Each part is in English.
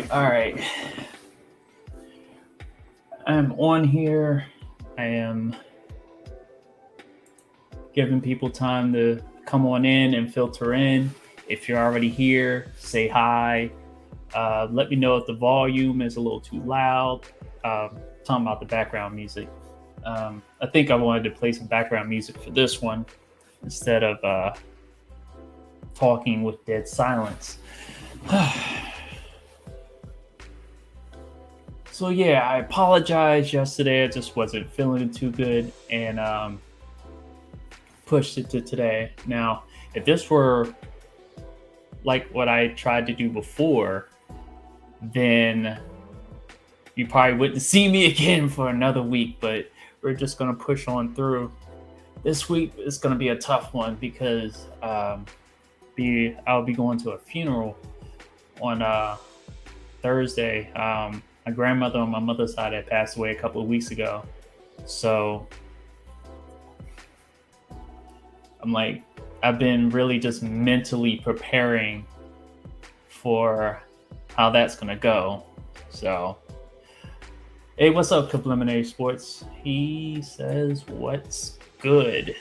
All right. I'm on here. I am giving people time to come on in and filter in. If you're already here, say hi. Let me know if the volume is a little too loud. Talking about the background music. I think I wanted to play some background music for this one instead of talking with dead silence. So yeah, I apologize yesterday. I just wasn't feeling too good and pushed it to today. Now, if this were like what I tried to do before, then you probably wouldn't see me again for another week, but we're just going to push on through. This week is going to be a tough one because I'll be going to a funeral on Thursday. My grandmother on my mother's side had passed away a couple of weeks ago. So I've been really just mentally preparing for how that's going to go. So, hey, what's up, Subliminary Sports? He says, what's good?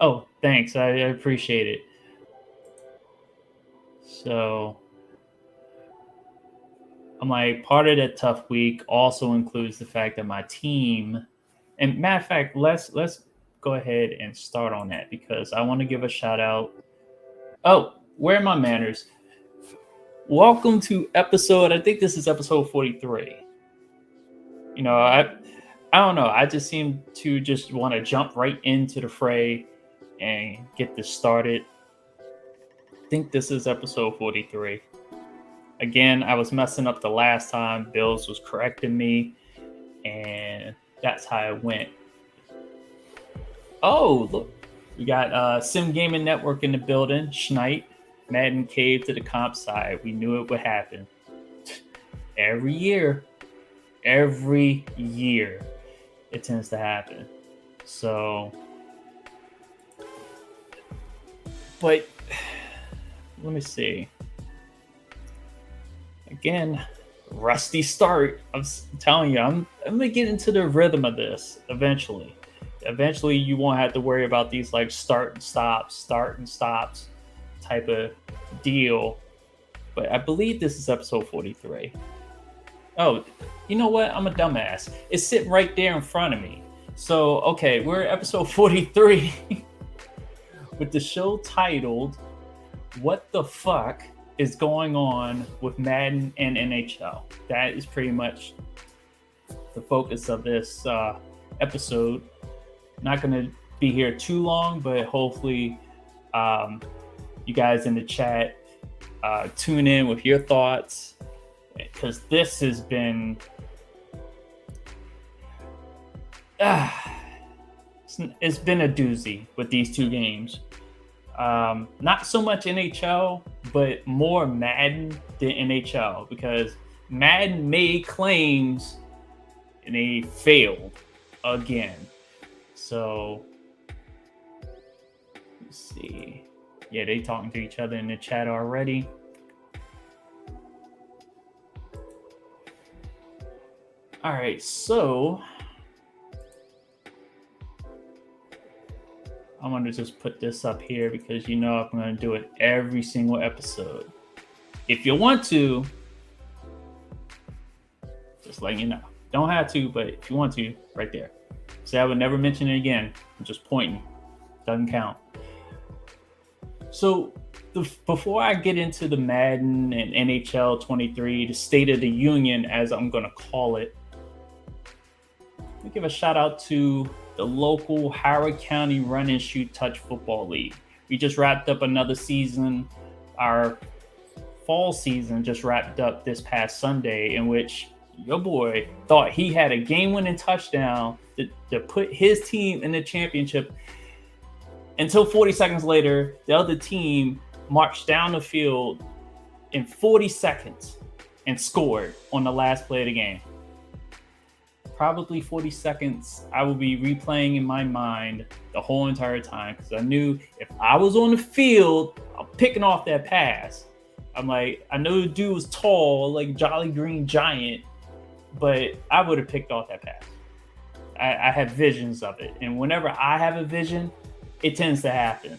Oh, thanks. I appreciate it. So, part of that tough week also includes the fact that my team, and matter of fact, let's go ahead and start on that because I want to give a shout out. Oh, where are my manners? Welcome to I think this is episode 43. You know, I don't know. I just seem to just want to jump right into the fray and get this started. I think this is episode 43. Again, I was messing up the last time. Bills was correcting me, and that's how it went. Oh, look. We got Sim Gaming Network in the building. Schneid, Madden Cave to the comp side. We knew it would happen. Every year, it tends to happen. So, but let me see. Again, rusty start. I'm telling you, I'm gonna get into the rhythm of this eventually. Eventually, you won't have to worry about these like start and stops type of deal. But I believe this is episode 43. Oh, you know what? I'm a dumbass. It's sitting right there in front of me. So, okay, we're at episode 43 with the show titled, What the Fuck is Going On with Madden and NHL? That is pretty much the focus of this episode. Not going to be here too long, but hopefully you guys in the chat tune in with your thoughts, because this has been it's been a doozy with these two games. Not so much NHL, but more Madden than NHL, because Madden made claims and they failed again. So let's see. Yeah, they talking to each other in the chat already. All right, so I'm going to just put this up here because you know I'm going to do it every single episode. If you want to, just letting you know. Don't have to, but if you want to, right there. Say I would never mention it again. I'm just pointing. Doesn't count. So before I get into the Madden and NHL 23, the State of the Union, as I'm going to call it, let me give a shout out to the local Howard County Run and Shoot Touch Football League. We just wrapped up another season. Our fall season just wrapped up this past Sunday, in which your boy thought he had a game-winning touchdown to put his team in the championship. Until 40 seconds later, the other team marched down the field in 40 seconds and scored on the last play of the game. Probably 40 seconds I will be replaying in my mind the whole entire time, because I knew if I was on the field, I'm picking off that pass. I'm like, I know the dude was tall, like Jolly Green Giant, but I would have picked off that pass. I have visions of it. And whenever I have a vision, it tends to happen.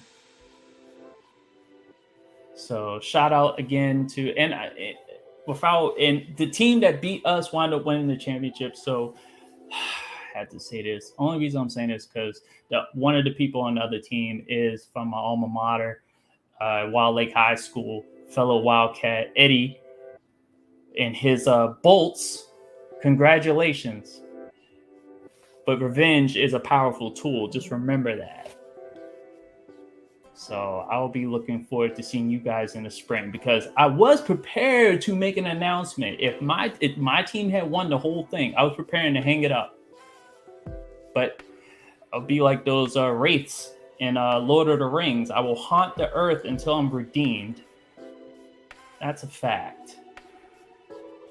So shout out again to, and the team that beat us wound up winning the championship. So I had to say this. Only reason I'm saying this because one of the people on the other team is from my alma mater, Wild Lake High School, fellow Wildcat Eddie, and his Bolts. Congratulations. But revenge is a powerful tool. Just remember that. So I'll be looking forward to seeing you guys in the spring, because I was prepared to make an announcement. If my team had won the whole thing, I was preparing to hang it up. But I'll be like those wraiths in Lord of the Rings. I will haunt the earth until I'm redeemed. That's a fact.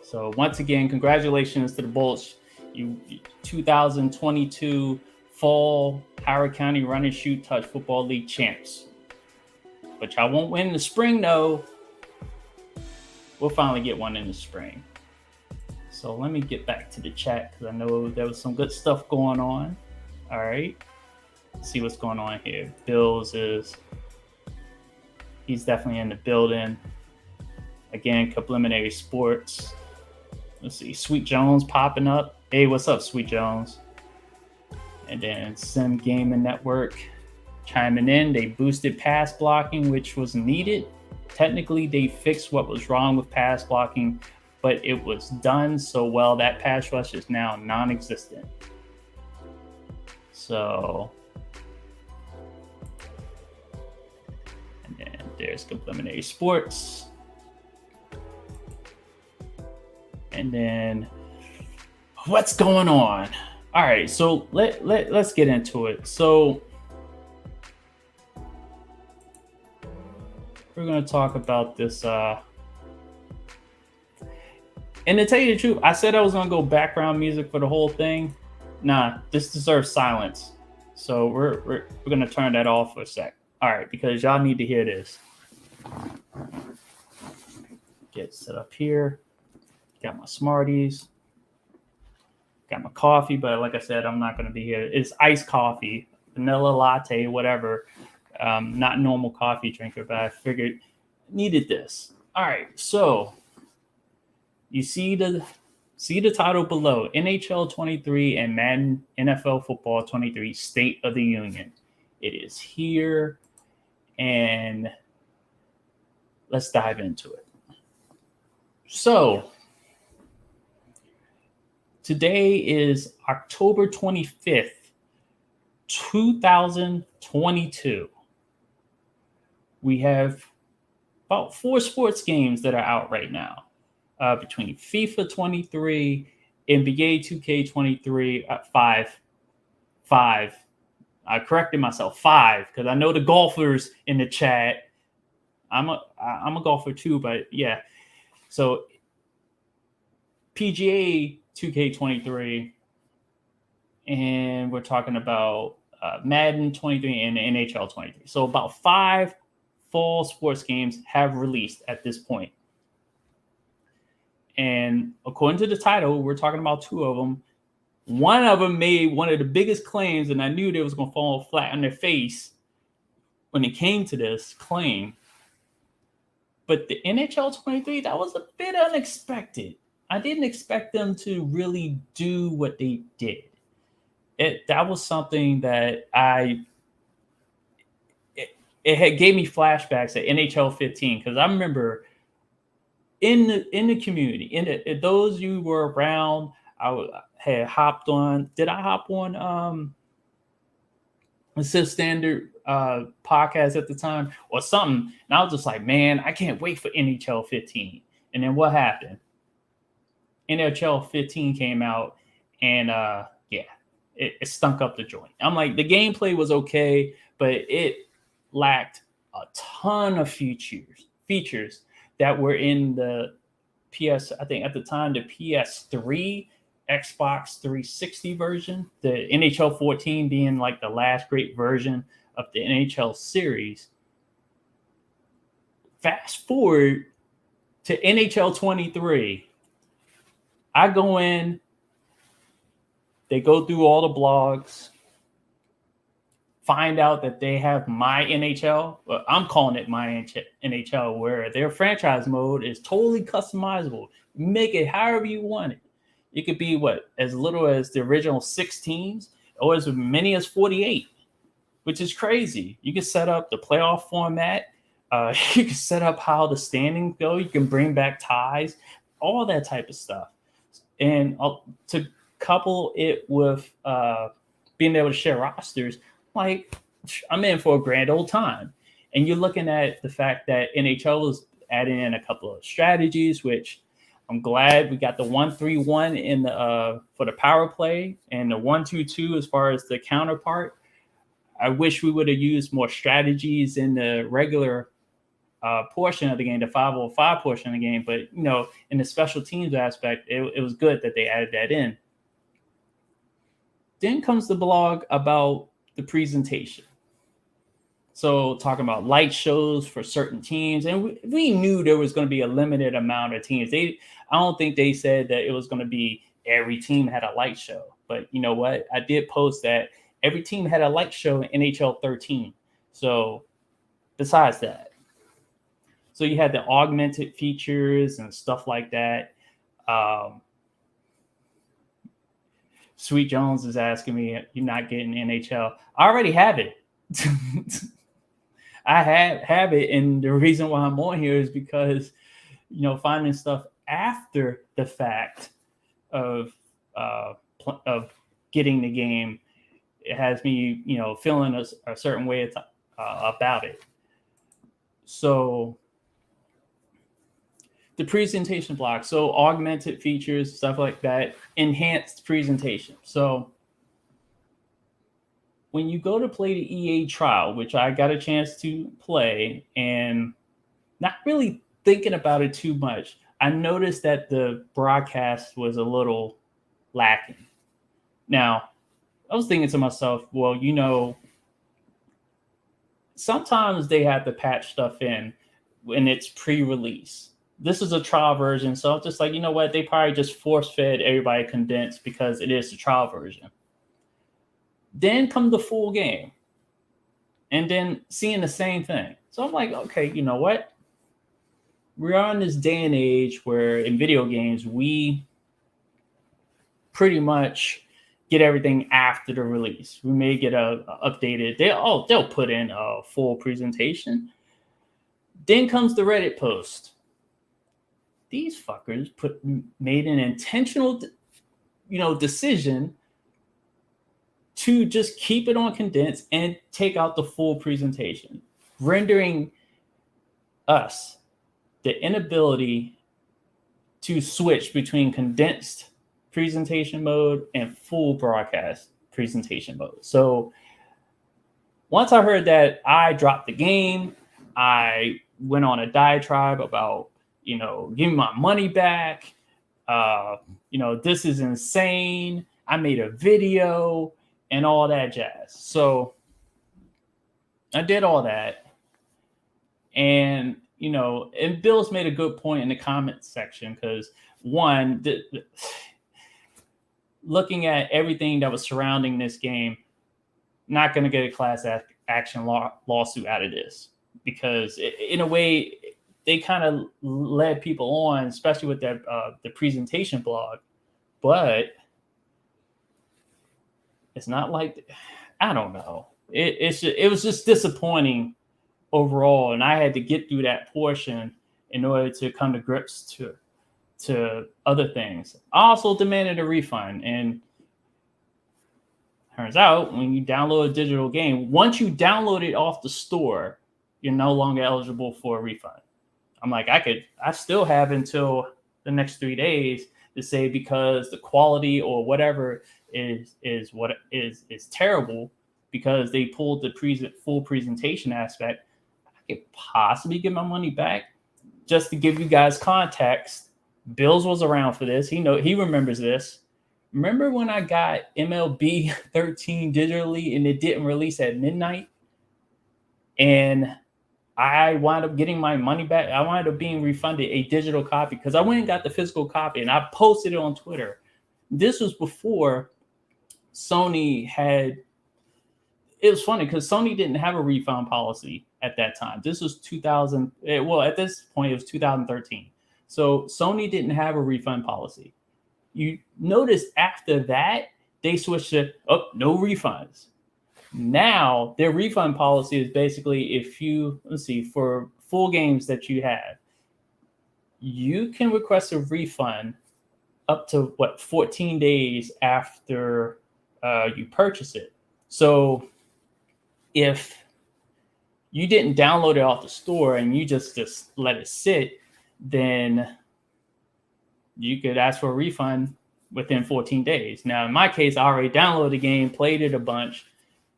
So once again, congratulations to the Bolts. You 2022 Fall Howard County Run and Shoot Touch Football League champs. But y'all won't win in the spring, though. We'll finally get one in the spring. So let me get back to the chat, because I know there was some good stuff going on. All right. Let's see what's going on here. Bills he's definitely in the building. Again, Subliminary Sports. Let's see. Sweet Jones popping up. Hey, what's up, Sweet Jones? And then Sim Gaming Network chiming in. They boosted pass blocking, which was needed. Technically, they fixed what was wrong with pass blocking, but it was done so well that pass rush is now non-existent. So, and then there's Subliminary Sports. And then what's going on? All right, so let's get into it. So we're going to talk about this. And to tell you the truth, I said I was going to go background music for the whole thing. Nah, this deserves silence. So we're going to turn that off for a sec. All right, because y'all need to hear this. Get set up here. Got my Smarties. Got my coffee, but like I said, I'm not going to be here. It's iced coffee, vanilla latte, whatever. Not normal coffee drinker, but I figured needed this. All right, so you see the title below: NHL 23 and Madden NFL Football 23 State of the Union. It is here, and let's dive into it. So today is October 25th, 2022. We have about 4 sports games that are out right now, between FIFA 23, NBA 2K23, 5. I corrected myself, 5, because I know the golfers in the chat. I'm a golfer too, but yeah. So PGA 2K23, and we're talking about Madden 23 and NHL 23. So about 5 fall sports games have released at this point. And according to the title, we're talking about 2 of them. One of them made one of the biggest claims, and I knew they was going to fall flat on their face when it came to this claim. But the NHL 23, that was a bit unexpected. I didn't expect them to really do what they did. That was something that it had gave me flashbacks at NHL 15 because I remember in the community, in those you were around, had hopped on. Did I hop on a Civ Standard podcast at the time or something? And I was just like, man, I can't wait for NHL 15. And then what happened? NHL 15 came out, and yeah, it stunk up the joint. I'm like, the gameplay was okay, but it lacked a ton of features that were in the PS. I think at the time the PS3, Xbox 360 version, the NHL 14 being like the last great version of the NHL series. Fast forward to NHL 23. I go in, they go through all the blogs, find out that they have My NHL. Well, I'm calling it My NHL, where their franchise mode is totally customizable. Make it however you want it. It could be as little as the original 6 teams, or as many as 48, which is crazy. You can set up the playoff format. You can set up how the standings go. You can bring back ties, all that type of stuff. And to couple it with being able to share rosters, like, I'm in for a grand old time. And you're looking at the fact that NHL is adding in a couple of strategies, which I'm glad we got the 1-3-1 in the for the power play, and the 1-2-2 as far as the counterpart. I wish we would have used more strategies in the regular portion of the game, the 5-on-5 portion of the game. But, in the special teams aspect, it was good that they added that in. Then comes the blog about the presentation. So talking about light shows for certain teams. And we knew there was going to be a limited amount of teams. I don't think they said that it was going to be every team had a light show. But you know what? I did post that every team had a light show in NHL 13. So besides that, so you had the augmented features and stuff like that. Sweet Jones is asking me, you're not getting NHL. I already have it. I have it. And the reason why I'm on here is because, finding stuff after the fact of getting the game, it has me, feeling a certain way about it. So the presentation block, so augmented features, stuff like that, enhanced presentation. So when you go to play the EA trial, which I got a chance to play and not really thinking about it too much, I noticed that the broadcast was a little lacking. Now, I was thinking to myself, well, sometimes they have to patch stuff in when it's pre-release. This is a trial version, so I'm just like, you know what? They probably just force-fed everybody condensed because it is the trial version. Then come the full game, and then seeing the same thing. So I'm like, okay, you know what? We're on this day and age where in video games, we pretty much get everything after the release. We may get a updated. They'll put in a full presentation. Then comes the Reddit post. These fuckers made an intentional, decision to just keep it on condensed and take out the full presentation, rendering us the inability to switch between condensed presentation mode and full broadcast presentation mode. So once I heard that, I dropped the game. I went on a diatribe about, give me my money back. This is insane. I made a video and all that jazz. So I did all that. And, and Bill's made a good point in the comments section because, one, looking at everything that was surrounding this game, not going to get a class action lawsuit out of this because in a way, they kind of led people on, especially with that the presentation blog. But it's not like, I don't know. It was just disappointing overall, and I had to get through that portion in order to come to grips to other things. I also demanded a refund, and turns out when you download a digital game, once you download it off the store, you're no longer eligible for a refund. I'm like, I still have until the next 3 days to say, because the quality or whatever is terrible, because they pulled the full presentation aspect, I could possibly get my money back. Just to give you guys context, Bills was around for this. He remembers this. Remember when I got MLB 13 digitally and it didn't release at midnight? And I wound up getting my money back. I wound up being refunded a digital copy because I went and got the physical copy and I posted it on Twitter. This was before Sony had. It was funny because Sony didn't have a refund policy at that time. This was 2000. Well, at this point, it was 2013. So Sony didn't have a refund policy. You notice after that, they switched to, no refunds. Now, their refund policy is basically, if you, for full games that you have, you can request a refund up to 14 days after you purchase it. So if you didn't download it off the store and you just let it sit, then you could ask for a refund within 14 days. Now, in my case, I already downloaded the game, played it a bunch,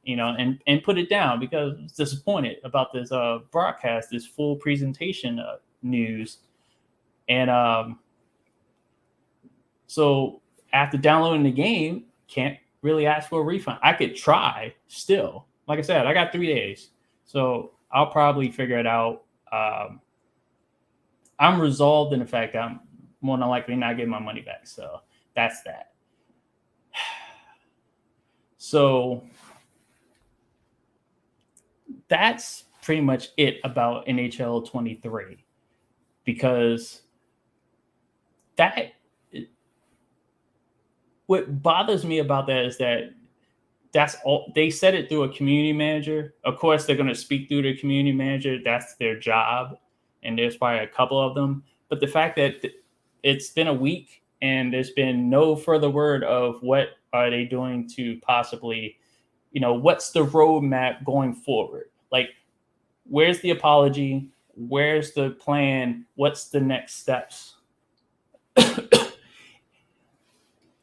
and put it down because I was disappointed about this broadcast, this full presentation news. And so after downloading the game, can't really ask for a refund. I could try still. Like I said, I got 3 days. So I'll probably figure it out. I'm resolved in the fact that I'm more than likely not getting my money back. So that's that. So that's pretty much it about NHL 23, because what bothers me about that is that that's all they said it through a community manager. Of course, they're going to speak through the community manager. That's their job. And there's probably a couple of them. But the fact that it's been a week and there's been no further word of what are they doing to possibly, what's the roadmap going forward? Like, where's the apology? Where's the plan? What's the next steps?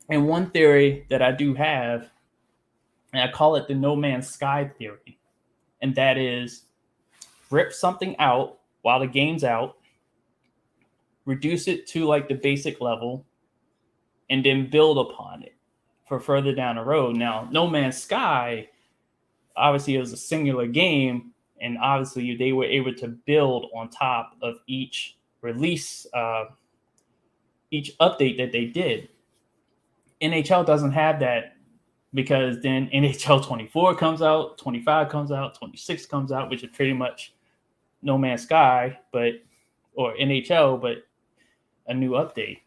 And one theory that I do have, and I call it the no man's sky theory, and that is rip something out while the game's out, reduce it to like the basic level, and then build upon it for further down the road. Now, No Man's Sky, obviously, it was a singular game, and obviously they were able to build on top of each release, each update that they did. NHL doesn't have that, because then NHL 24 comes out, 25 comes out, 26 comes out, which is pretty much No Man's Sky, or NHL, but a new update.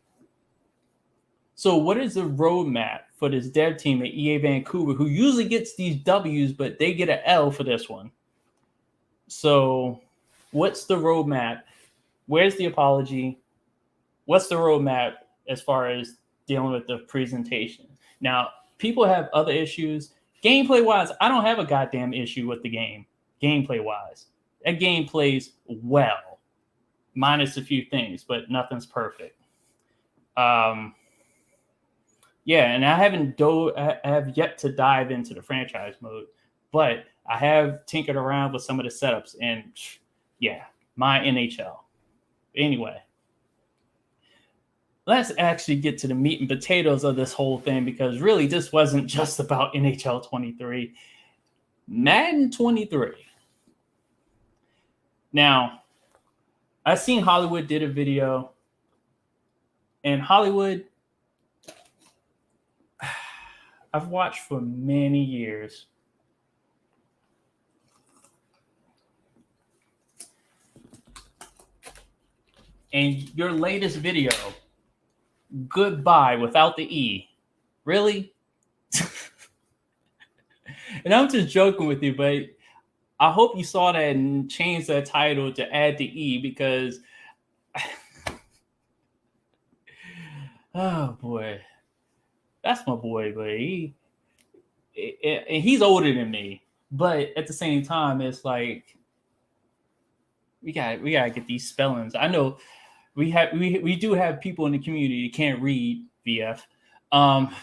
So what is the roadmap for this dev team at EA Vancouver, who usually gets these W's, but they get an L for this one? So what's the roadmap? Where's the apology? What's the roadmap as far as dealing with the presentation? Now, people have other issues. Gameplay-wise, I don't have a goddamn issue with the game. Gameplay-wise, that game plays well, minus a few things, but nothing's perfect. And I have yet to dive into the franchise mode, but I have tinkered around with some of the setups, and my NHL. Anyway, let's actually get to the meat and potatoes of this whole thing, because really this wasn't just about NHL 23. Madden 23. Now, I've seen Hollywood did a video, and Hollywood, I've watched for many years. And your latest video, goodbye without the E. Really? And I'm just joking with you, but I hope you saw that and changed that title to add the E because, oh boy, that's my boy, but he's older than me. But at the same time, it's like we gotta get these spellings. I know we do have people in the community that can't read VF. Um,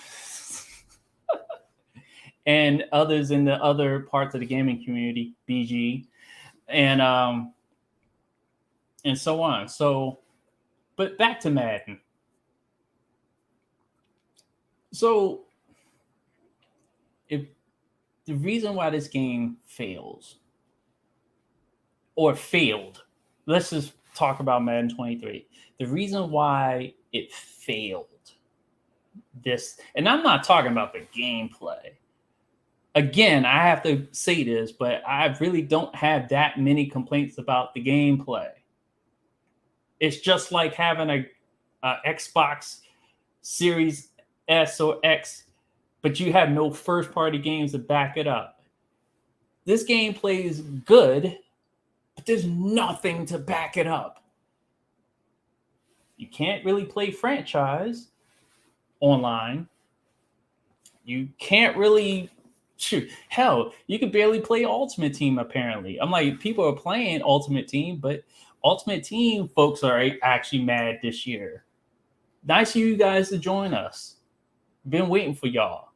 and others in the other parts of the gaming community, BG, and so on. So, but back to Madden. So, if the reason why this game fails or failed, let's just talk about Madden 23. The reason why it failed this, and I'm not talking about the gameplay. Again, I have to say this, but I really don't have that many complaints about the gameplay. It's just like having a Xbox Series S or X, but you have no first-party games to back it up. This gameplay is good, but there's nothing to back it up. You can't really play franchise online. You can't really shoot. Hell, you can barely play Ultimate Team, apparently. I'm like, people are playing Ultimate Team, but Ultimate Team folks are actually mad this year. Nice of you guys to join us. Been waiting for y'all.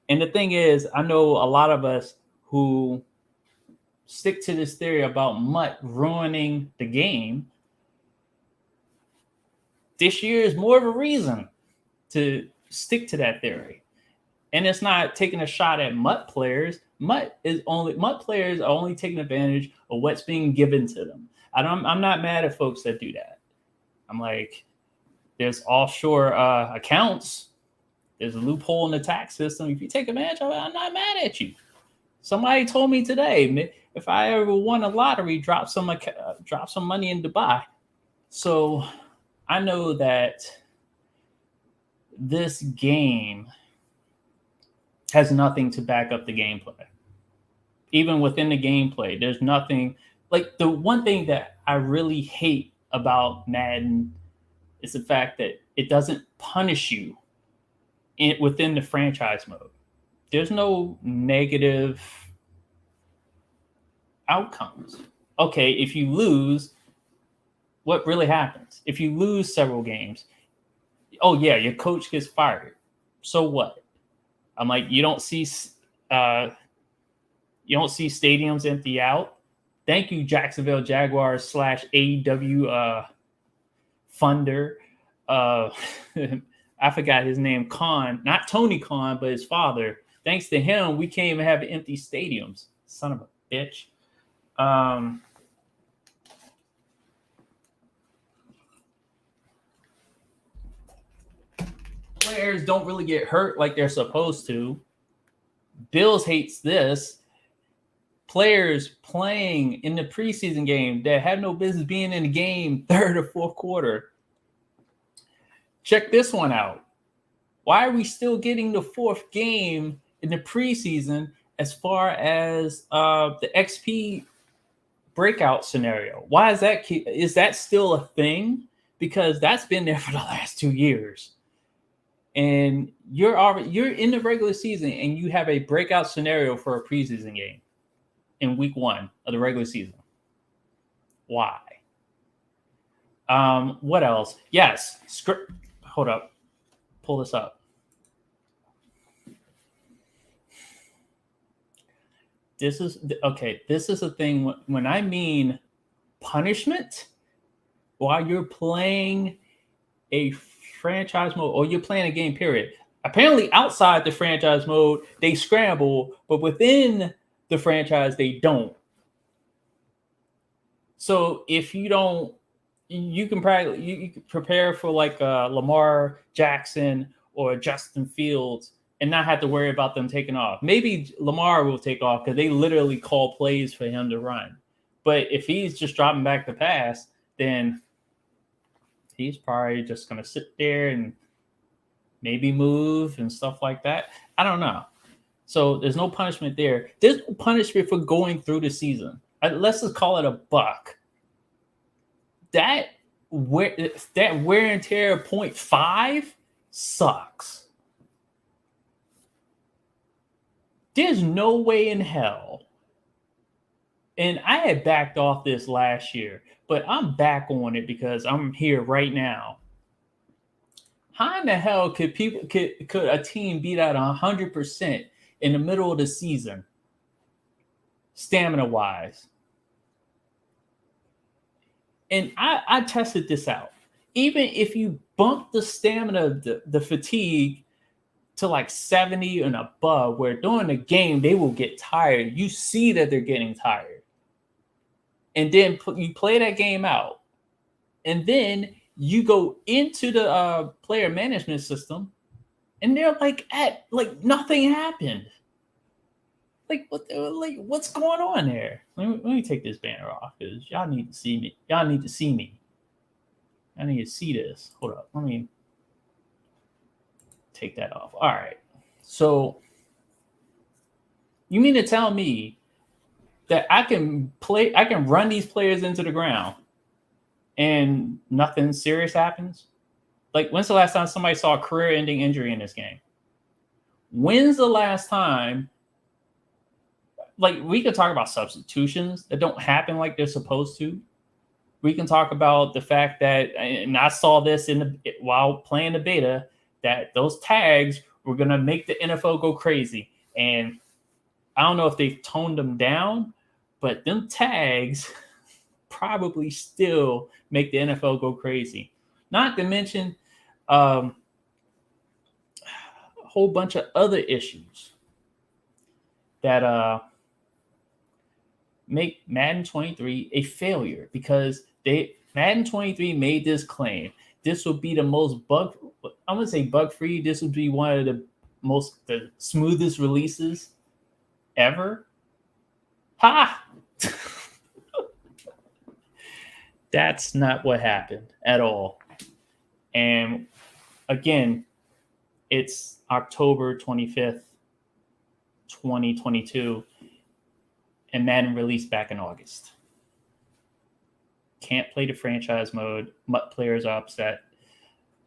And the thing is, I know a lot of us who stick to this theory about MUT ruining the game. This year is more of a reason to stick to that theory. And it's not taking a shot at MUT players. MUT players are only taking advantage of what's being given to them. I'm not mad at folks that do that. I'm like, there's offshore accounts. There's a loophole in the tax system. If you take advantage of it, I'm not mad at you. Somebody told me today, if I ever won a lottery, drop some money in Dubai. So I know that this game has nothing to back up the gameplay. Even within the gameplay, there's nothing. Like, the one thing that I really hate about Madden is the fact that it doesn't punish you within the franchise mode. There's no negative outcomes. Okay, if you lose, what really happens? If you lose several games, oh yeah, your coach gets fired. So what? I'm like, you don't see stadiums empty out. Thank you, Jacksonville Jaguars / AEW funder. I forgot his name, Khan, not Tony Khan, but his father. Thanks to him, we can't even have empty stadiums. Son of a bitch. Players don't really get hurt like they're supposed to. Bills hates this. Players playing in the preseason game that had no business being in the game third or fourth quarter. Check this one out. Why are we still getting the fourth game in the preseason as far as the XP breakout scenario? Why is that? Is that still a thing? Because that's been there for the last 2 years. And you're in the regular season and you have a breakout scenario for a preseason game in week 1 of the regular season. Why? What else? Yes. Hold up. Pull this up. This is a thing when I mean punishment while you're playing a franchise mode or you're playing a game period. Apparently outside the franchise mode, they scramble, but within the franchise, they don't. So if you don't, you can prepare for like Lamar Jackson or Justin Fields and not have to worry about them taking off. Maybe Lamar will take off because they literally call plays for him to run. But if he's just dropping back the pass, then he's probably just going to sit there and maybe move and stuff like that. I don't know. So there's no punishment there. There's no punishment for going through the season. Let's just call it a buck. That wear and tear 0.5 sucks. There's no way in hell. And I had backed off this last year, but I'm back on it because I'm here right now. How in the hell could a team beat out 100% in the middle of the season, stamina wise? And I tested this out. Even if you bump the stamina, the fatigue to like 70 and above, where during the game they will get tired. You see that they're getting tired. And then you play that game out. And then you go into the player management system and they're like nothing happened. What's going on there? Let me take this banner off because y'all need to see me. Y'all need to see me. I need to see this. Hold up. Let me take that off. All right. So you mean to tell me that I can run these players into the ground and nothing serious happens? Like, when's the last time somebody saw a career-ending injury in this game? When's the last time? Like, we could talk about substitutions that don't happen like they're supposed to. We can talk about the fact that, and I saw this while playing the beta, that those tags were going to make the NFL go crazy. And I don't know if they've toned them down, but them tags probably still make the NFL go crazy. Not to mention a whole bunch of other issues that make Madden 23 a failure, because Madden 23 made this claim. This would be the most I'm going to say bug-free. This would be one of the smoothest releases ever. Ha! That's not what happened at all. And again, it's October 25th, 2022, and Madden released back in August. Can't play the franchise mode. Players are upset.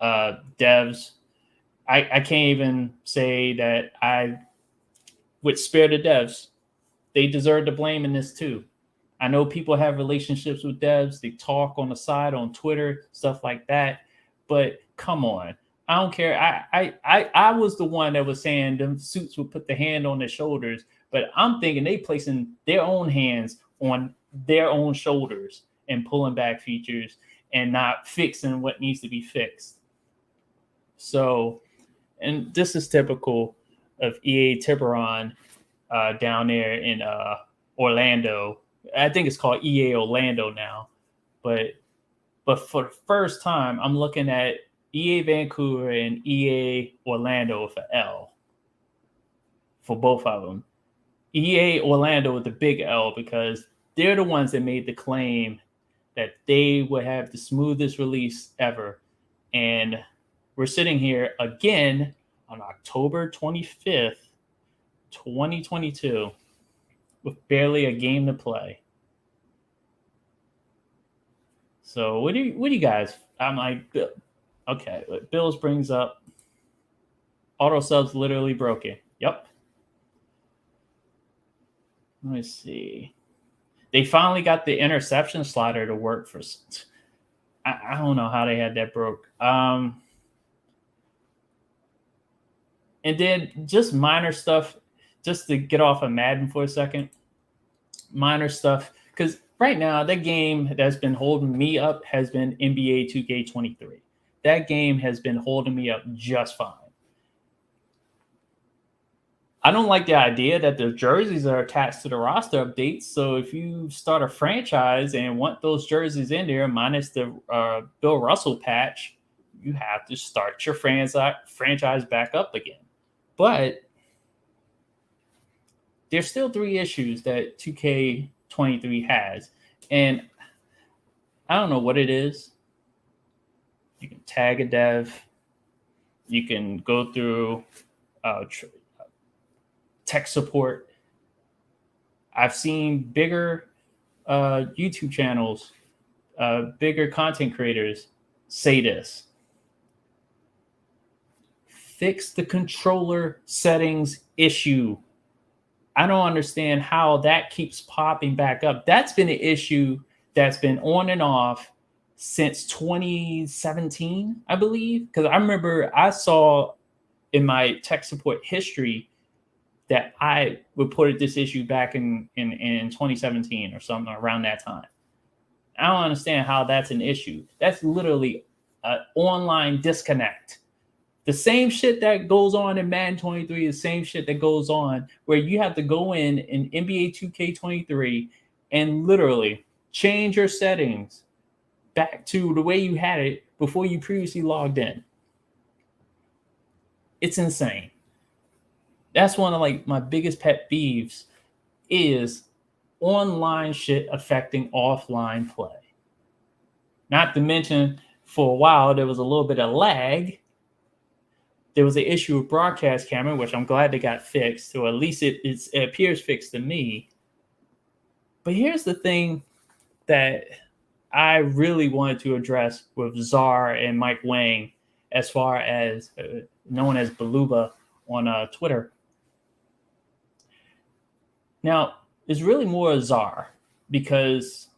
Devs, I can't even say that I would spare the devs. They deserve the blame in this too. I know people have relationships with devs. They talk on the side, on Twitter, stuff like that. But come on. I don't care. I was the one that was saying them suits would put the hand on their shoulders, but I'm thinking they placing their own hands on their own shoulders and pulling back features and not fixing what needs to be fixed. So, and this is typical of EA Tiburon down there in Orlando. I think it's called EA Orlando now, but for the first time, I'm looking at EA Vancouver and EA Orlando for L for both of them. EA Orlando with the big L because they're the ones that made the claim that they would have the smoothest release ever. And we're sitting here again on October 25th, 2022, with barely a game to play. So what do you guys? I'm like, okay. Bills brings up auto subs literally broken. Yep. Let me see. They finally got the interception slider to work for. I don't know how they had that broke. And then just minor stuff, just to get off of Madden for a second. Minor stuff, because right now the game that's been holding me up has been NBA 2K23. That game has been holding me up just fine. I don't like the idea that the jerseys are attached to the roster updates. So if you start a franchise and want those jerseys in there, minus the Bill Russell patch, you have to start your franchise back up again. But there's still three issues that 2K23 has. And I don't know what it is. You can tag a dev. You can go through tech support. I've seen bigger YouTube channels, bigger content creators say this. Fix the controller settings issue. I don't understand how that keeps popping back up. That's been an issue that's been on and off since 2017, I believe. Because I remember I saw in my tech support history that I reported this issue back in 2017 or something around that time. I don't understand how that's an issue. That's literally an online disconnect. The same shit that goes on in Madden 23 is the same shit that goes on where you have to go in NBA 2K23 and literally change your settings back to the way you had it before you previously logged in. It's insane. That's one of like my biggest pet peeves is online shit affecting offline play. Not to mention, for a while, there was a little bit of lag. There was an issue with broadcast camera, which I'm glad they got fixed, or at least it appears fixed to me. But here's the thing that I really wanted to address with Czar and Mike Wang, as far as known as Beluba on Twitter. Now, it's really more Czar because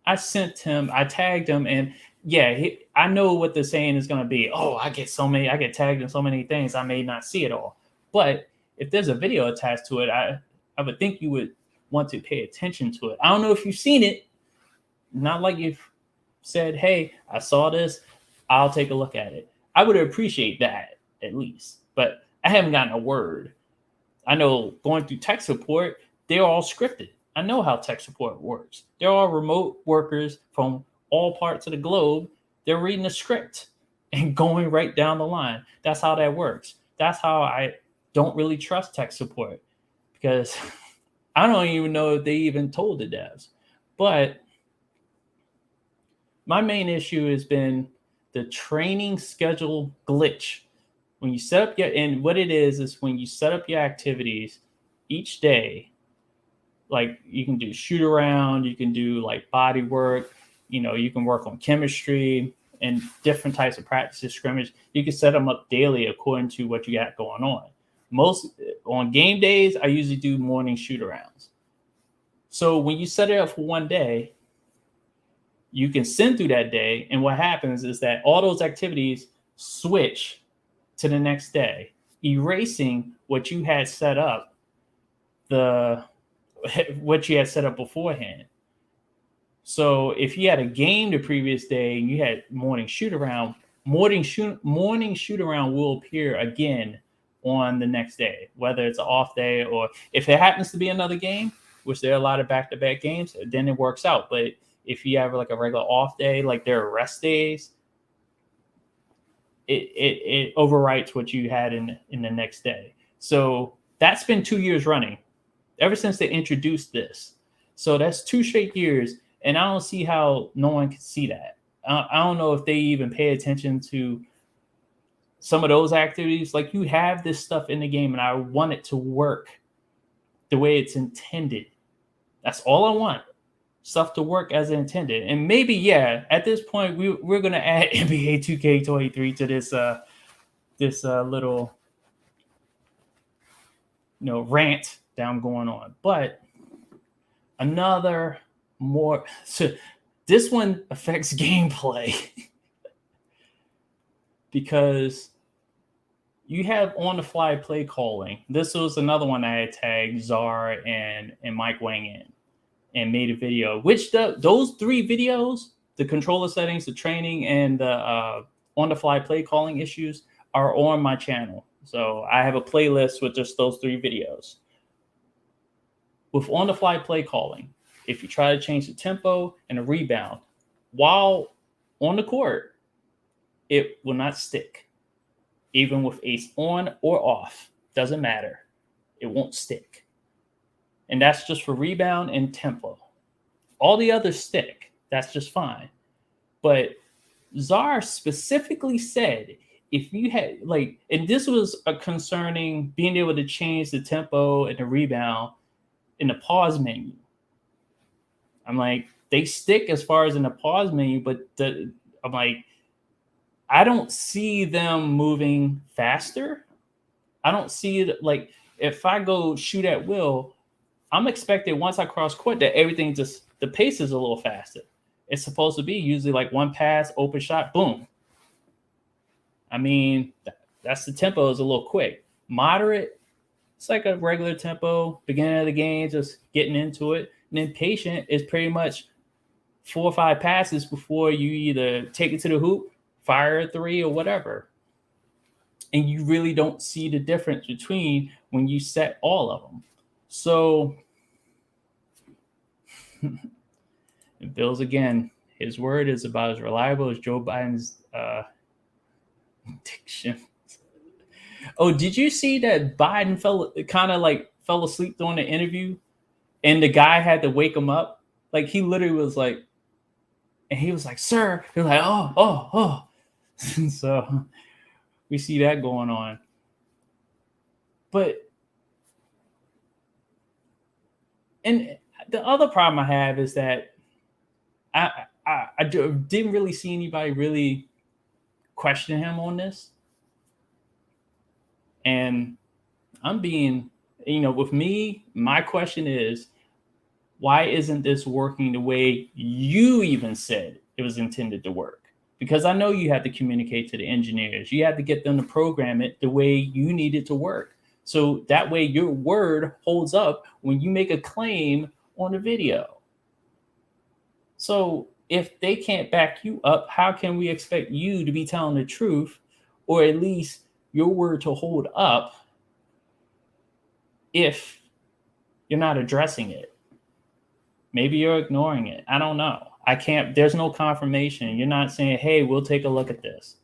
I tagged him, and yeah, I know what the saying is going to be. Oh, I get tagged in so many things, I may not see it all. But if there's a video attached to it, I would think you would want to pay attention to it. I don't know if you've seen it. Not like you've said, hey, I saw this, I'll take a look at it. I would appreciate that at least. But I haven't gotten a word. I know going through tech support, they're all scripted. I know how tech support works. They're all remote workers from all parts of the globe. They're reading a script and going right down the line. That's how that works. That's how I don't really trust tech support, because I don't even know if they even told the devs. But my main issue has been the training schedule glitch. When you set up and what it is when you set up your activities each day, like you can do shoot around, you can do like body work, you can work on chemistry and different types of practices, scrimmage. You can set them up daily according to what you got going on. On game days, I usually do morning shoot arounds. So when you set it up for one day, you can send through that day. And what happens is that all those activities switch to the next day, erasing what you had set up, beforehand. So if you had a game the previous day and you had morning shoot around will appear again on the next day, whether it's an off day or if it happens to be another game, which there are a lot of back-to-back games, then it works out. But if you have like a regular off day, like there are rest days, it overwrites what you had in the next day. So that's been 2 years running, ever since they introduced this. So that's 2 straight years, and I don't see how no one can see that. I don't know if they even pay attention to some of those activities. Like, you have this stuff in the game, and I want it to work the way it's intended. That's all I want. Stuff to work as intended. And maybe, yeah, at this point, we're going to add NBA 2K23 to this little rant that I'm going on. But another more... So this one affects gameplay. Because you have on-the-fly play calling. This was another one I had tagged Czar and Mike Wang in and made a video, which those 3 videos, the controller settings, the training, and the on-the-fly play calling issues, are on my channel. So I have a playlist with just those 3 videos. With on-the-fly play calling, if you try to change the tempo and the rebound while on the court, it will not stick. Even with ace on or off, doesn't matter. It won't stick. And that's just for rebound and tempo. All the others stick. That's just fine. But Czar specifically said, if you had and this was a concerning being able to change the tempo and the rebound in the pause menu. I'm like, they stick as far as in the pause menu, but I'm like, I don't see them moving faster. I don't see it like if I go shoot at will, I'm expecting once I cross court that everything just the pace is a little faster. It's supposed to be usually like one pass, open shot, boom. I mean, that's the tempo is a little quick. Moderate, it's like a regular tempo, beginning of the game, just getting into it. And then patient is pretty much 4 or 5 passes before you either take it to the hoop, fire a 3 or whatever. And you really don't see the difference between when you set all of them. So Bills again, his word is about as reliable as Joe Biden's diction. Oh, did you see that Biden fell asleep during the interview, and the guy had to wake him up? Like he literally was like, and he was like, "Sir," he was like, "Oh." So we see that going on, but and the other problem I have is that I didn't really see anybody really question him on this. And I'm being, with me, my question is, why isn't this working the way you even said it was intended to work? Because I know you have to communicate to the engineers. You have to get them to program it the way you need it to work. So that way your word holds up when you make a claim on the video. So if they can't back you up, how can we expect you to be telling the truth, or at least your word to hold up, if you're not addressing it? Maybe you're ignoring it. I don't know. There's no confirmation. You're not saying, hey, we'll take a look at this.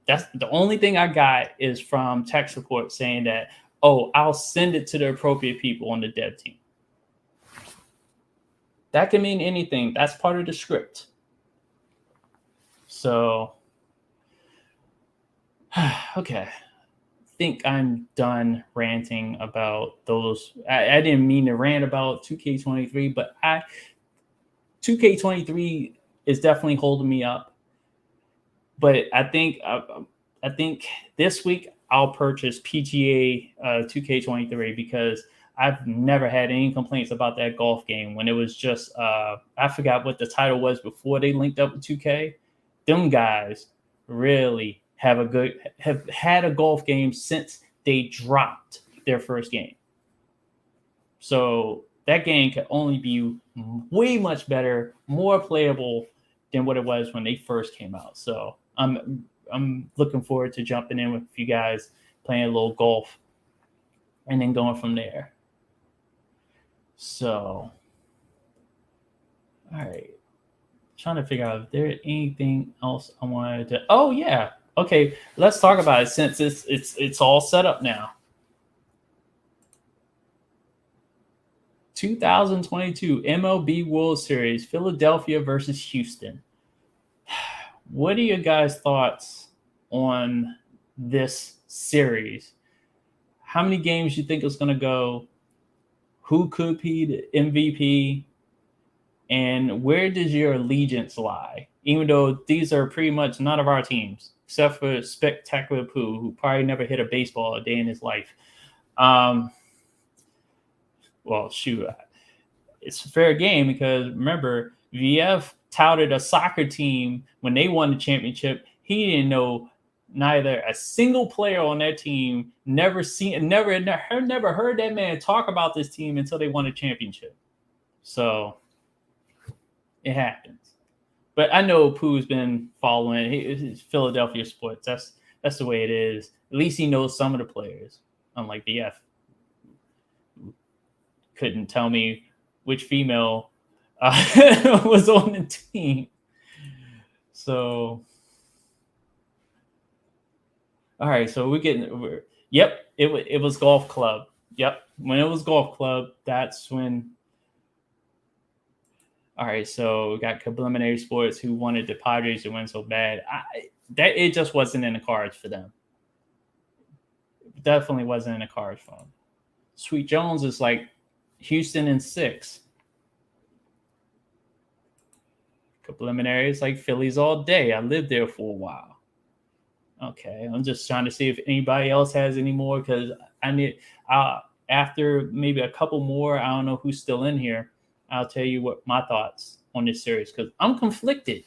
That's the only thing I got is from tech support saying that, oh, I'll send it to the appropriate people on the dev team. That can mean anything. That's part of the script. So, okay. I think I'm done ranting about those. I didn't mean to rant about 2K23, but 2K23 is definitely holding me up. But I think this week I'll purchase PGA 2K23 because I've never had any complaints about that golf game when it was just I forgot what the title was before they linked up with 2K. Them guys really have had a golf game since they dropped their first game. So that game can only be way much better, more playable than what it was when they first came out. So I'm looking forward to jumping in with you guys, playing a little golf, and then going from there. So, all right. Trying to figure out if there's anything else I wanted to. Oh yeah. Okay, let's talk about it since it's all set up now. 2022 MLB World Series, Philadelphia versus Houston. What are your guys' thoughts on this series? How many games you think it's going to go? Who could be the MVP? And where does your allegiance lie? Even though these are pretty much none of our teams, except for Spectacular Pooh, who probably never hit a baseball a day in his life. Well, shoot, it's a fair game because remember, VF touted a soccer team when they won the championship. He didn't know neither a single player on that team, never heard that man talk about this team until they won a championship. So it happens. But I know Pooh's been following his Philadelphia sports. That's the way it is. At least he knows some of the players, unlike VF. Couldn't tell me which female was on the team. So, all right. So yep. It was golf club. Yep. When it was golf club, that's when. All right, so we got Subliminary Sports who wanted the Padres to win so bad. That it just wasn't in the cards for them. Definitely wasn't in the cards for them. Sweet Jones is like Houston in 6. Subliminary is like Phillies all day. I lived there for a while. Okay, I'm just trying to see if anybody else has any more because I need. After maybe a couple more, I don't know who's still in here. I'll tell you what my thoughts on this series because I'm conflicted.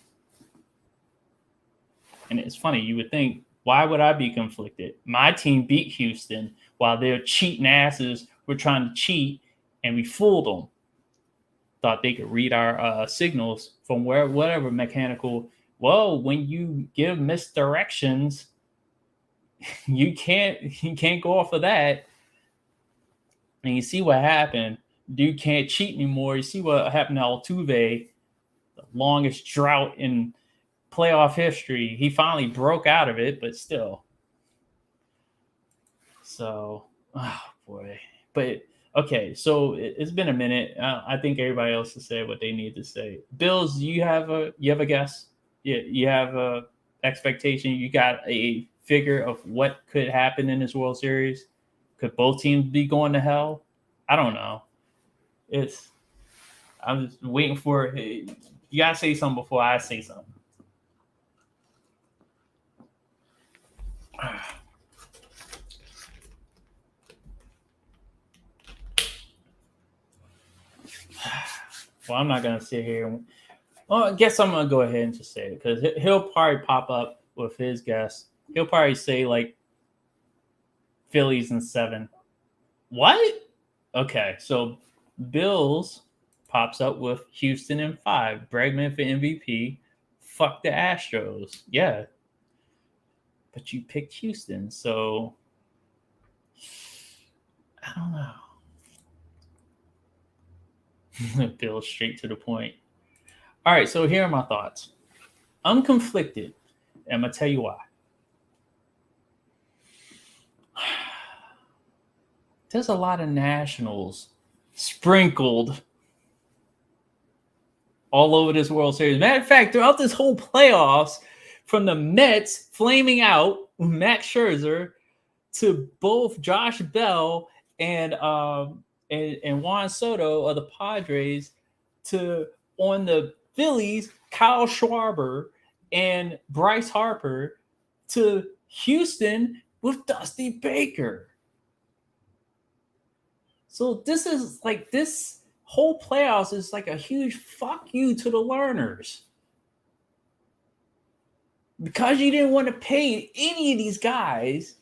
And it's funny, you would think, why would I be conflicted? My team beat Houston while their cheating asses were trying to cheat, and we fooled them. Thought they could read our signals from whatever mechanical. Well, when you give misdirections, you can't go off of that. And you see what happened. Dude can't cheat anymore. You see what happened to Altuve, the longest drought in playoff history. He finally broke out of it, but still. So, oh boy. But okay, so it's been a minute. I think everybody else has said what they need to say. Bills, you have a guess? You have a expectation? You got a figure of what could happen in this World Series? Could both teams be going to hell? I don't know. I'm just waiting for it. You gotta say something before I say something. Well, I'm not gonna sit here. Well, I guess I'm gonna go ahead and just say it because he'll probably pop up with his guess. He'll probably say like Phillies in 7. What? Okay, so Bills pops up with Houston in 5. Bregman for MVP. Fuck the Astros. Yeah. But you picked Houston, so I don't know. Bills straight to the point. All right, so here are my thoughts. I'm conflicted. And I'm going to tell you why. There's a lot of Nationals sprinkled all over this World Series. Matter of fact, throughout this whole playoffs, from the Mets flaming out with Max Scherzer to both Josh Bell and Juan Soto of the Padres to on the Phillies, Kyle Schwarber and Bryce Harper to Houston with Dusty Baker. So this is like this whole playoffs is like a huge fuck you to the learners. Because you didn't want to pay any of these guys,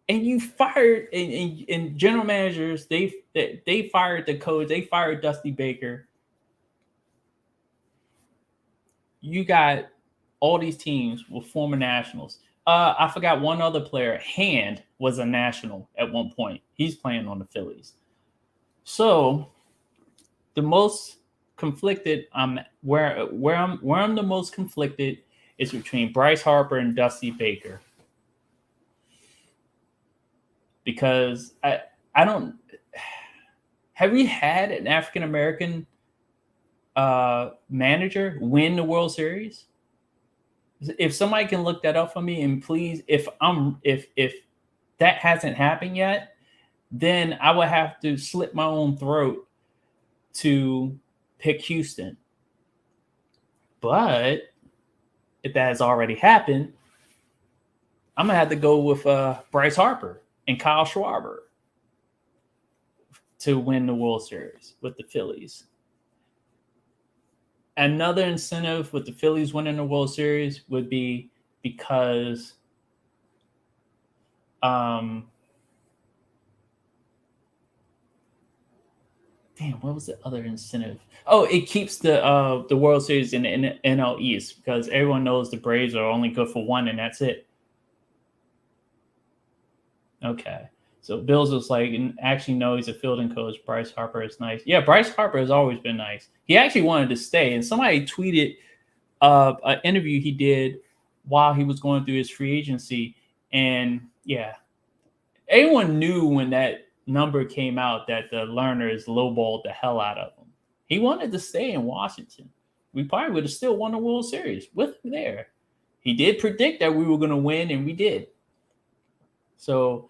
and you fired and general managers, they fired the coach, they fired Dusty Baker. You got all these teams with former Nationals. I forgot one other player. Hand was a National at one point. He's playing on the Phillies. So the most conflicted, where I'm the most conflicted is between Bryce Harper and Dusty Baker. Because I don't have we had an African American manager win the World Series? If somebody can look that up for me, and please, if that hasn't happened yet, then I would have to slit my own throat to pick Houston. But if that has already happened, I'm gonna have to go with Bryce Harper and Kyle Schwarber to win the World Series with the Phillies. Another incentive with the Phillies winning the World Series would be because what was the other incentive? Oh, it keeps the World Series in the NL East because everyone knows the Braves are only good for one and that's it. Okay. So Bills was like, and actually, no, he's a fielding coach. Bryce Harper is nice. Yeah, Bryce Harper has always been nice. He actually wanted to stay. And somebody tweeted an interview he did while he was going through his free agency. And yeah, everyone knew when that number came out that the Lerners lowballed the hell out of him. He wanted to stay in Washington. We probably would have still won the World Series with him there. He did predict that we were going to win, and we did. So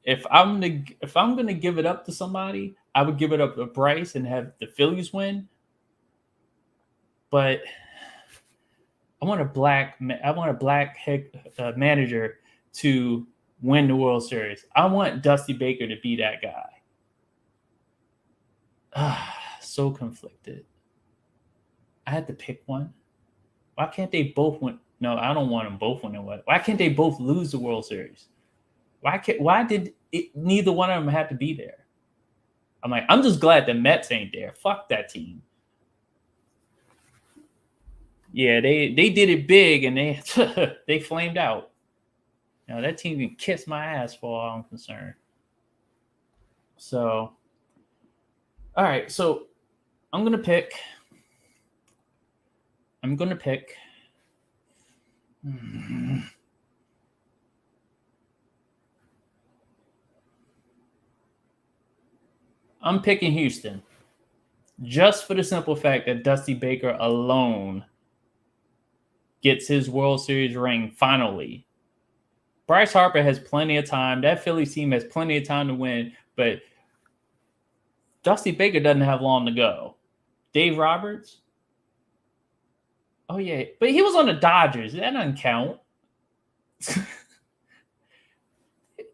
if I'm gonna give it up to somebody, I would give it up to Bryce and have the Phillies win. But I want a black manager to win the World Series. I want Dusty Baker to be that guy. So conflicted. I had to pick one. Why can't they both win? No, I don't want them both winning. Why can't they both lose the World Series? Why did neither one of them have to be there? I'm just glad the Mets ain't there. Fuck that team. Yeah, they did it big and they flamed out. Now that team can kiss my ass for all I'm concerned. So, all right. So I'm gonna pick. I'm picking Houston, just for the simple fact that Dusty Baker alone gets his World Series ring finally. Bryce Harper has plenty of time. That Phillies team has plenty of time to win, but Dusty Baker doesn't have long to go. Dave Roberts? Oh, yeah. But he was on the Dodgers. That doesn't count.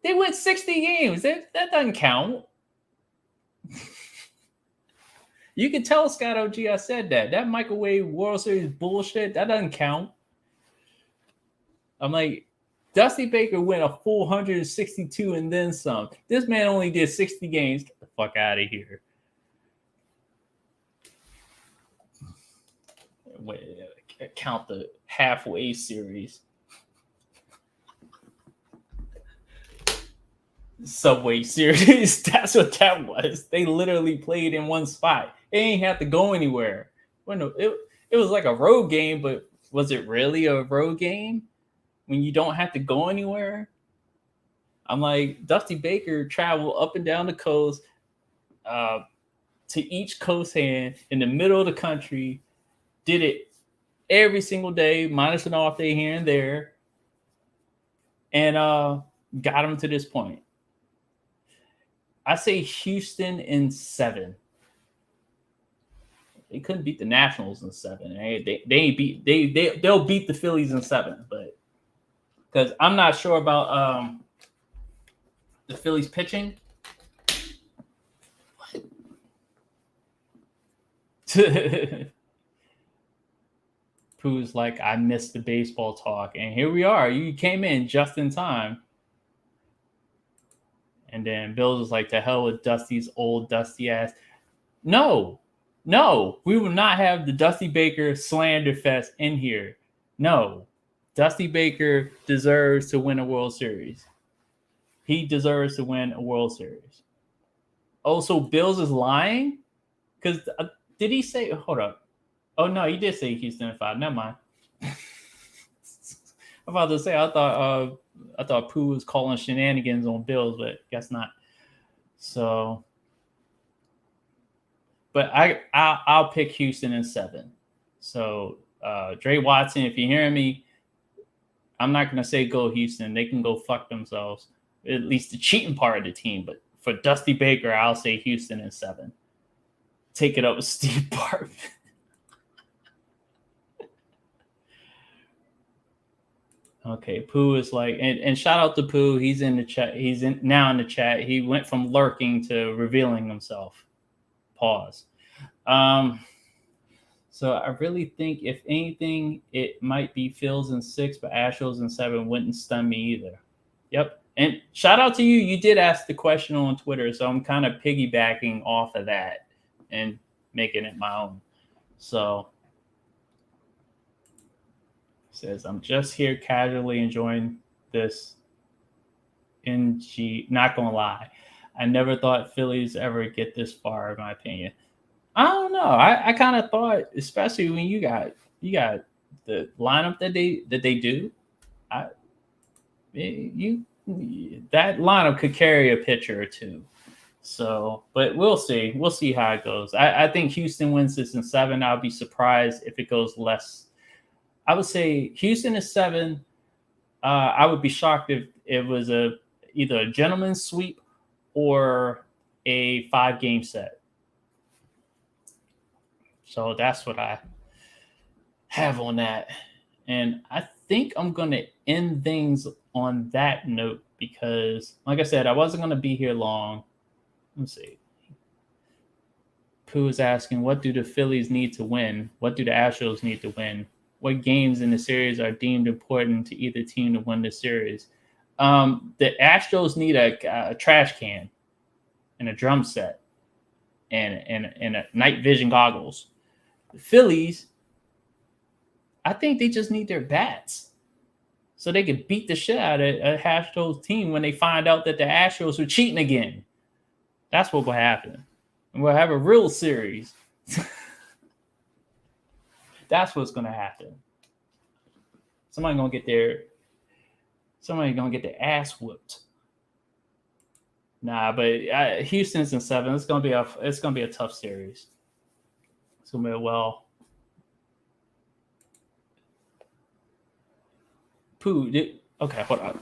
They went 60 games. That doesn't count. You can tell Scott OG I said that. That microwave World Series bullshit, that doesn't count. I'm like, Dusty Baker went a full 162 and then some. This man only did 60 games. Get the fuck out of here. Wait, count the halfway series. Subway series. That's what that was. They literally played in one spot. They ain't have to go anywhere. Well, it was like a road game, but was it really a road game when you don't have to go anywhere? I'm like, Dusty Baker traveled up and down the coast to each coast hand in the middle of the country, did it every single day, minus an off day here and there, and got him to this point. I say Houston in 7. They couldn't beat the Nationals in 7. They'll beat the Phillies in 7, but because I'm not sure about the Phillies pitching. Pooh's like, I missed the baseball talk, and here we are. You came in just in time. And then Bills was like, to hell with Dusty's old dusty ass. No, we will not have the Dusty Baker slander fest in here. No, Dusty Baker deserves to win a World Series. He deserves to win a World Series. Oh, so Bills is lying? Because did he say, hold up. Oh, no, he did say Houston in 5. Never mind. I'm about to say, I thought Pooh was calling shenanigans on Bills, but guess not. So, but I'll pick Houston in 7. So, Dre Watson, if you're hearing me, I'm not going to say go Houston. They can go fuck themselves, at least the cheating part of the team. But for Dusty Baker, I'll say Houston in 7. Take it up with Steve Bartman. Okay, Pooh is like, and shout out to Pooh. He's in the chat. He's now in the chat. He went from lurking to revealing himself. Pause. So I really think, if anything, it might be Phil's in 6, but Astros in 7 wouldn't stun me either. Yep. And shout out to you. You did ask the question on Twitter, so I'm kind of piggybacking off of that and making it my own. So. Says, I'm just here casually enjoying this. Not gonna lie, I never thought Phillies ever get this far, in my opinion. I don't know. I kind of thought, especially when you got the lineup that they do, that lineup could carry a pitcher or two. So, but we'll see. We'll see how it goes. I think Houston wins this in 7. I'll be surprised if it goes less. I would say Houston is 7. I would be shocked if it was either a gentleman's sweep or a 5-game set. So that's what I have on that. And I think I'm going to end things on that note because, like I said, I wasn't going to be here long. Let's see. Pooh is asking, what do the Phillies need to win? What do the Astros need to win? What games in the series are deemed important to either team to win the series? The Astros need a trash can and a drum set and a night vision goggles. The Phillies, I think they just need their bats so they could beat the shit out of a Astros team when they find out that the Astros are cheating again. That's what will happen. And we'll have a real series. That's what's going to happen. Somebody's going to get their ass whooped. Nah, but Houston's in 7. It's going to be a tough series. It's going to be Pooh. Okay, hold on.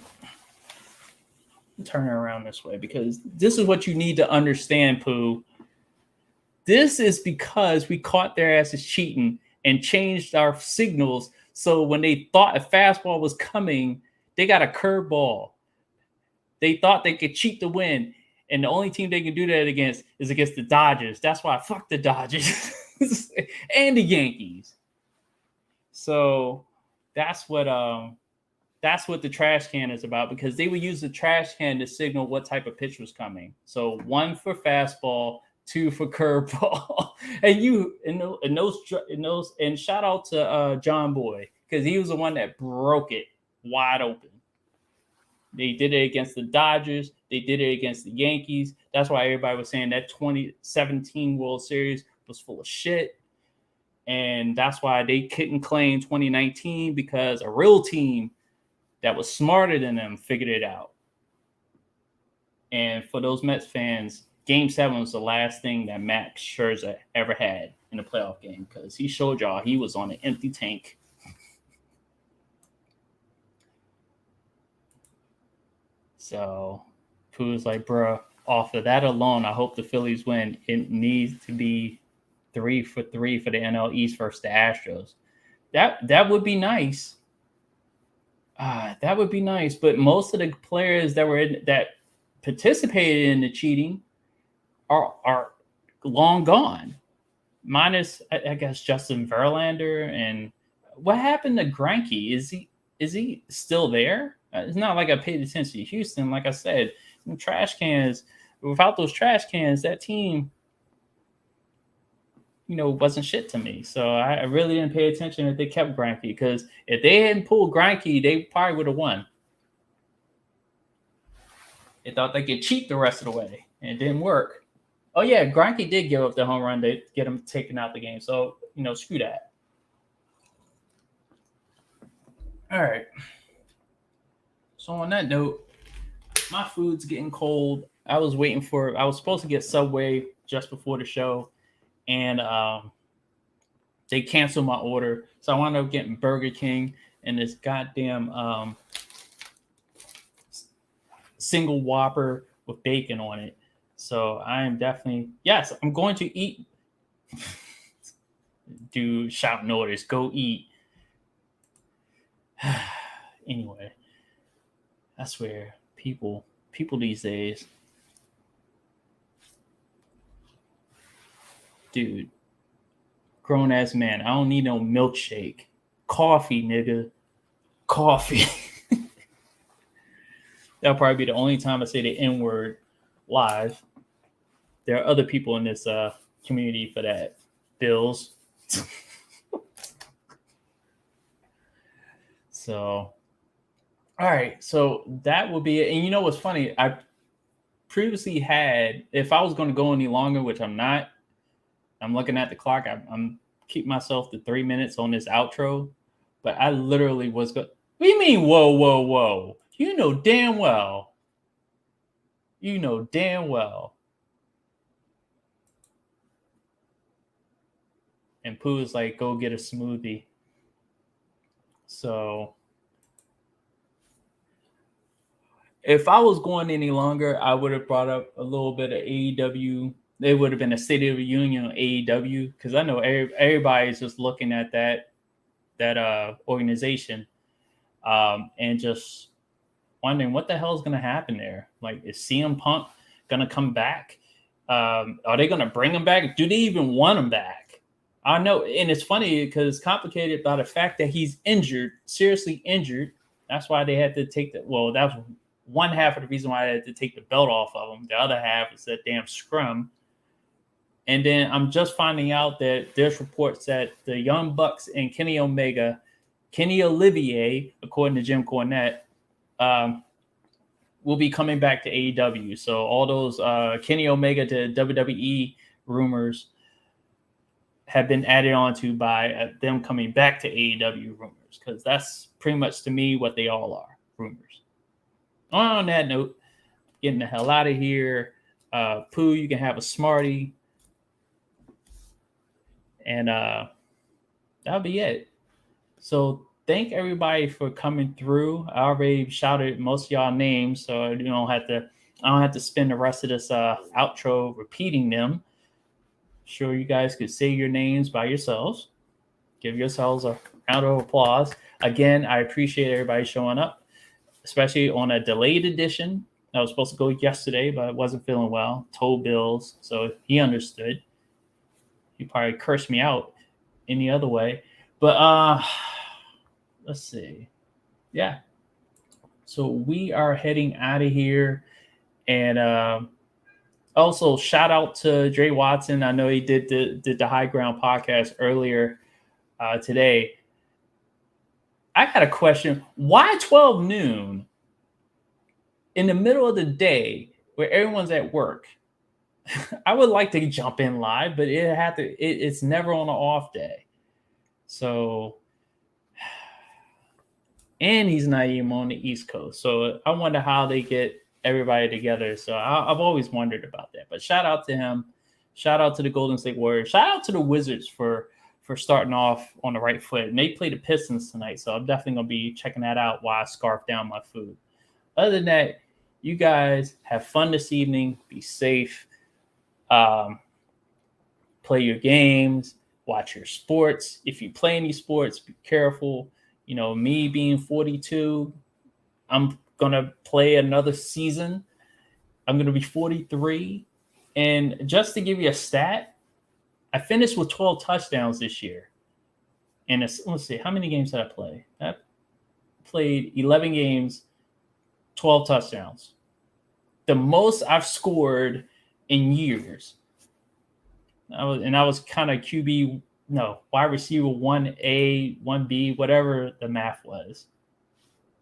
Turn it around this way because this is what you need to understand, Pooh. This is because we caught their asses cheating and changed our signals. So when they thought a fastball was coming, they got a curveball. They thought they could cheat to win. And the only team they can do that against is against the Dodgers. That's why fuck the Dodgers and the Yankees. So that's what the trash can is about because they would use the trash can to signal what type of pitch was coming. So 1 for fastball, 2 for curveball. And shout out to John Boy because he was the one that broke it wide open. They did it against the Dodgers. They did it against the Yankees. That's why everybody was saying that 2017 World Series was full of shit. And that's why they couldn't claim 2019 because a real team that was smarter than them figured it out. And for those Mets fans, Game 7 was the last thing that Max Scherzer ever had in a playoff game because he showed y'all he was on an empty tank. So Pooh's like, bruh, off of that alone, I hope the Phillies win. It needs to be 3 for 3 for the NL East versus the Astros. That would be nice. That would be nice. But most of the players that participated in the cheating are long gone. Minus, I guess, Justin Verlander. And what happened to Greinke? Is he still there? It's not like I paid attention to Houston. Like I said, trash cans. Without those trash cans, that team, wasn't shit to me. So I really didn't pay attention if they kept Greinke because if they hadn't pulled Greinke, they probably would have won. They thought they could cheat the rest of the way, and it didn't work. Oh, yeah, Greinke did give up the home run to get him taken out the game. So, screw that. All right. So on that note, my food's getting cold. I was supposed to get Subway just before the show, and they canceled my order. So I wound up getting Burger King and this goddamn single Whopper with bacon on it. So I am definitely, yes, I'm going to eat. Dude, shouting orders, go eat. Anyway, I swear, people these days. Dude, grown ass man, I don't need no milkshake. Coffee, nigga. Coffee. That'll probably be the only time I say the N-word live. There are other people in this community for that. Bills. So, all right. So that would be it. And you know what's funny? I previously had, if I was going to go any longer, which I'm not, I'm looking at the clock. I'm keep myself to 3 minutes on this outro. But I literally was going, what do you mean, whoa, whoa, whoa? You know damn well And Pooh's like, go get a smoothie. So if I was going any longer, I would have brought up a little bit of AEW. It would have been a State of the Union on AEW, because I know everybody's just looking at that organization and just wondering what the hell is going to happen there. Like, is CM Punk going to come back? Are they going to bring him back? Do they even want him back? I know, and it's funny because it's complicated by the fact that he's injured, seriously injured. That's why they had to take that was one half of the reason why they had to take the belt off of him. The other half is that damn scrum. And then I'm just finding out that there's reports that the Young Bucks and Kenny Olivier, according to Jim Cornette, will be coming back to AEW. So all those Kenny Omega to WWE rumors have been added on to by them coming back to AEW rumors, because that's pretty much to me what they all are, rumors. On that note, getting the hell out of here. Pooh, you can have a Smartie. And that'll be it. So thank everybody for coming through. I already shouted most of y'all names, so I don't have to spend the rest of this outro repeating them. Sure, you guys could say your names by yourselves. Give yourselves a round of applause. Again, I appreciate everybody showing up, especially on a delayed edition. I was supposed to go yesterday, but I wasn't feeling well. Told Bills, so he understood. He probably cursed me out any other way. But let's see. Yeah. So we are heading out of here. And also shout out to Dre Watson. I know he did the High Ground podcast earlier today. I got a question. Why 12 noon in the middle of the day where everyone's at work? I would like to jump in live, but it's never on an off day. So, and he's not even on the East Coast. So I wonder how they get everybody together. So I've always wondered about that. But shout out to him. Shout out to the Golden State Warriors. Shout out to the Wizards for starting off on the right foot. And they play the Pistons tonight. So I'm definitely going to be checking that out while I scarf down my food. Other than that, you guys have fun this evening. Be safe. Play your games, watch your sports. If you play any sports, be careful. You know, me being 42, I'm going to play another season. I'm going to be 43. And just to give you a stat, I finished with 12 touchdowns this year. And let's see, how many games did I play? I played 11 games, 12 touchdowns. The most I've scored in years. I was kind of wide receiver 1A, 1B, whatever the math was.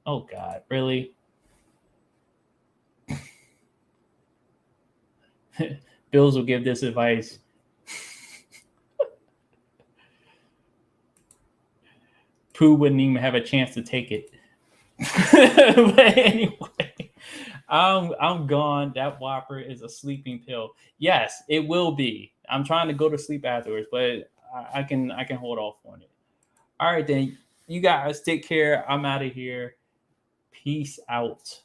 Oh God, really? Bills will give this advice. Pooh wouldn't even have a chance to take it. But anyway, I'm gone. That Whopper is a sleeping pill. Yes, it will be. I'm trying to go to sleep afterwards, but I can hold off on it. All right, then. You guys take care. I'm out of here. Peace out.